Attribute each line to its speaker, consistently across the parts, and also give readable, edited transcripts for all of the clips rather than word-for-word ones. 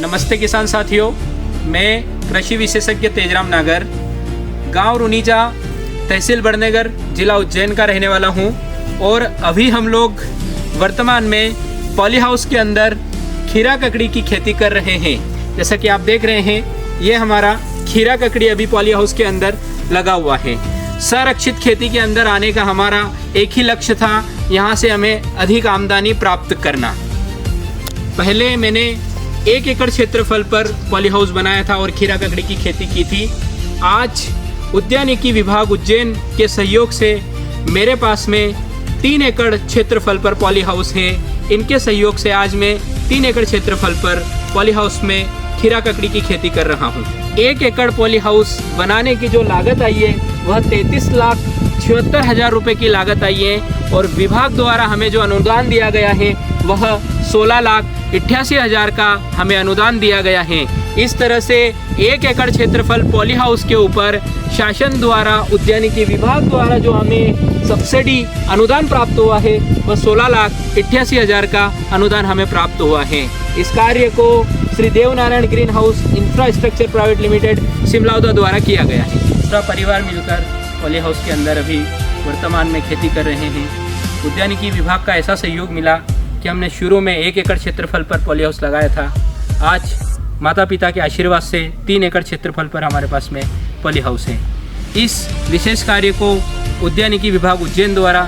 Speaker 1: नमस्ते किसान साथियों, मैं कृषि विशेषज्ञ तेजराम नागर, गांव रुनीजा, तहसील बड़नेगर, जिला उज्जैन का रहने वाला हूं। और अभी हम लोग वर्तमान में पॉली हाउस के अंदर खीरा ककड़ी की खेती कर रहे हैं। जैसा कि आप देख रहे हैं, ये हमारा खीरा ककड़ी अभी पॉली हाउस के अंदर लगा हुआ है। संरक्षित खेती के अंदर आने का हमारा एक ही लक्ष्य था, यहाँ से हमें अधिक आमदनी प्राप्त करना। पहले मैंने 1 एकड़ क्षेत्रफल पर पॉली हाउस बनाया था और खीरा ककड़ी की खेती की थी। आज उद्यानिकी विभाग उज्जैन के सहयोग से मेरे पास में 3 एकड़ क्षेत्रफल पर पॉली हाउस है। इनके सहयोग से आज मैं 3 एकड़ क्षेत्रफल पर पॉली हाउस में खीरा ककड़ी की खेती कर रहा हूँ। 1 एकड़ पॉली हाउस बनाने की जो लागत आई है वह 33,76,000 रुपये की लागत आई है और विभाग द्वारा हमें जो अनुदान दिया गया है वह 16,88,000 का हमें अनुदान दिया गया है। इस तरह से 1 एकड़ क्षेत्रफल पॉली हाउस के ऊपर शासन द्वारा, उद्यानिकी विभाग द्वारा जो हमें सब्सिडी अनुदान प्राप्त हुआ है वह 16,88,000 का अनुदान हमें प्राप्त हुआ है। इस कार्य को Shri Devnarayan green house infrastructure private limited Simlauda द्वारा किया गया है। पूरा परिवार मिलकर पॉली हाउस के अंदर अभी वर्तमान में खेती कर रहे हैं। उद्यानिकी विभाग का ऐसा सहयोग मिला कि हमने शुरू में 1 एकड़ क्षेत्रफल पर पॉली हाउस लगाया था। आज माता पिता के आशीर्वाद से 3 एकड़ क्षेत्रफल पर हमारे पास में पॉली हाउस है। इस विशेष कार्य को उद्यानिकी विभाग उज्जैन द्वारा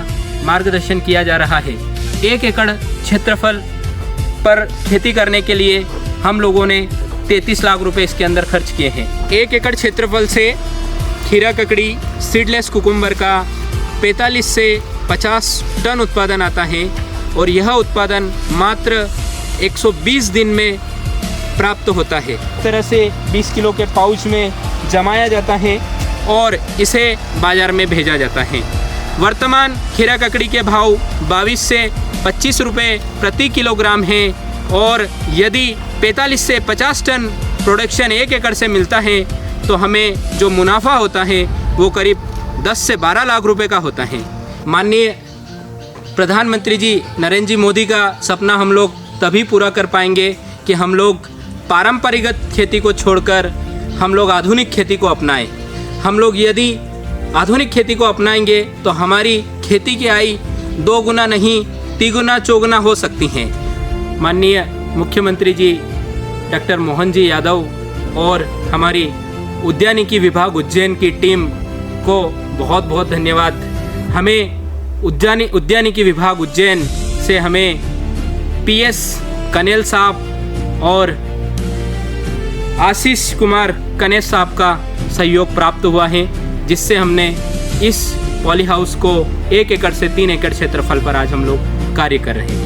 Speaker 1: मार्गदर्शन किया जा रहा है। 1 एकड़ क्षेत्रफल पर खेती करने के लिए हम लोगों ने 33 लाख रुपए इसके अंदर खर्च किए हैं। 1 एकड़ क्षेत्रफल से खीरा ककड़ी सीडलेस कुकुम्बर का 45 से 50 टन उत्पादन आता है और यह उत्पादन मात्र 120 दिन में प्राप्त होता है। इस तरह से 20 किलो के पाउच में जमाया जाता है और इसे बाज़ार में भेजा जाता है। वर्तमान खीरा ककड़ी के भाव 22 से 25 रुपये प्रति किलोग्राम है और यदि 45 से 50 टन प्रोडक्शन 1 एकड़ से मिलता है तो हमें जो मुनाफा होता है वो करीब 10 से 12 लाख रुपए का होता है। माननीय प्रधानमंत्री जी नरेंद्र जी मोदी का सपना हम लोग तभी पूरा कर पाएंगे कि हम लोग पारंपरिक खेती को छोड़कर हम लोग आधुनिक खेती को अपनाएं। हम लोग यदि आधुनिक खेती को अपनाएंगे तो हमारी खेती की आय 2 गुना नहीं 3 गुना 4 गुना हो सकती हैं। माननीय मुख्यमंत्री जी डॉक्टर मोहन जी यादव और हमारी उद्यानिकी विभाग उज्जैन की टीम को बहुत बहुत धन्यवाद। हमें उद्यानिकी विभाग उज्जैन से हमें PS कनेल साहब और आशीष कुमार कनेश साहब का सहयोग प्राप्त हुआ है, जिससे हमने इस पॉली हाउस को 1 एकड़ से 3 एकड़ क्षेत्रफल पर आज हम लोग कार्य कर रहे हैं।